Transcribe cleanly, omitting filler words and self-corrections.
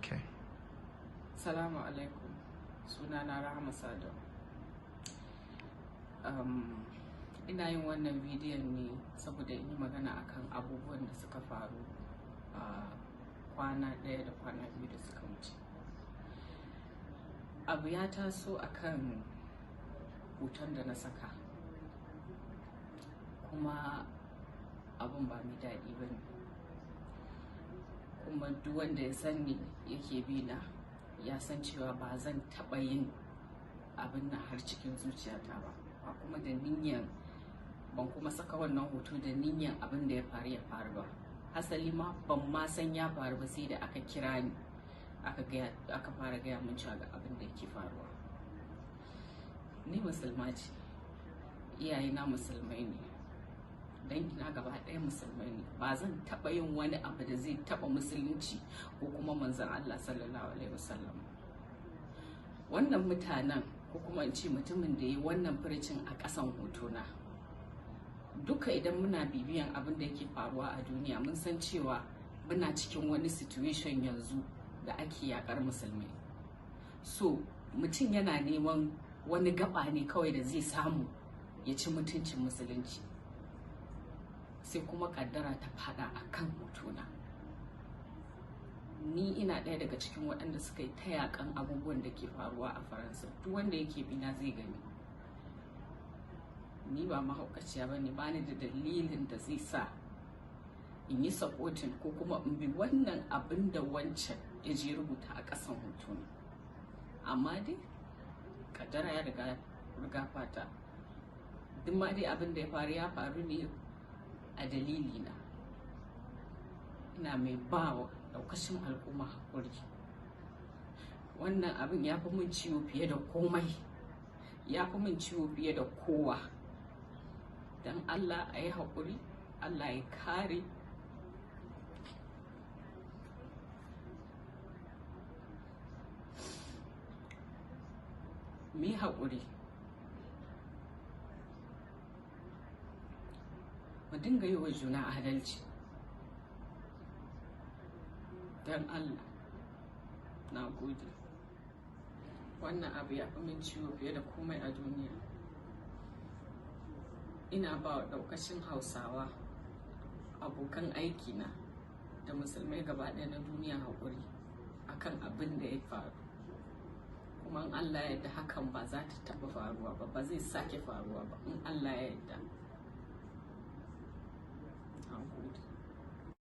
Okay. Salamu alaikum. Sunana Rahama Sadau. Ina yin wannan bidiyon ne saboda in yi magana akan abubuwan da suka faru a kwana ɗaya da kwana biyu da suka wuce. Abu ya taso akan hoton da na saka, kuma abun ba mai daɗi ba ne, kuma duk wanda ya sani yake bi na ya san cewa ba zan taɓa yin abin nan har cikin zuciyata ba kuma da niyyar, ban kuma saka wannan hoto da niyyar abin da ya faru ba. Hasali ma ban ma san ya faru ba sai da aka kira ni aka fara gaya min cewa ga abin da yake faruwa. Ni musulma ce, iyayena musulmai ne, dangina gaba ɗaya musulmai ne. Ba zan taɓa yin wani abu da zai taɓa musulunci ko kuma manzon Allah sallallahu alaihi wasallam. Wannan mutanen, ko kuma in ce mutumin da ya yi wannan furicin a ƙasan hotona, duka idan muna bibiyan abin da yake faruwa a duniya mun san cewa muna cikin wani situation yanzu da ake yakar musulmai. So mutum yana neman wani gaba ne kawai da zai samu ya ci mutuncin musulunci, sai kuma kaddara ta fada a kan hotona. Ni ina ɗaya daga cikin waɗanda suka yi ta yakan abubuwan da ke faruwa a Faransa. Duk wanda yake bina zai gani. Ni ba mahaukaciya ba ne, ba ni da dalilin da zai sa in yi supporting ko kuma in bi wannan abin da wancan ya je rubuta a ƙasan hotona. Amma dai kaddara ya riga fata. Duk ma dai abin da ya faru ne a dalilina. Ina mai bawa daukashin al'umma hakuri. Wannan abin ya fi min ciwo fiye da komai, ya fi min ciwo fiye da kowa. Dan Allah a yi haƙuri, Allah ya kare. Mu yi haƙuri, mu dinga yi wa juna adalci. Dan Allah, na gode. Wannan abu ya fi min ciwo fiye da komai a duniya. Ina ba wa ɗaukacin Hausawa, abokan aikina da musulmai gaba ɗaya na duniya haƙuri akan abin da ya faru. Kuma in Allah ya yarda hakan ba za ta taɓa faruwa ba, ba zai sake faruwa ba in Allah ya yarda.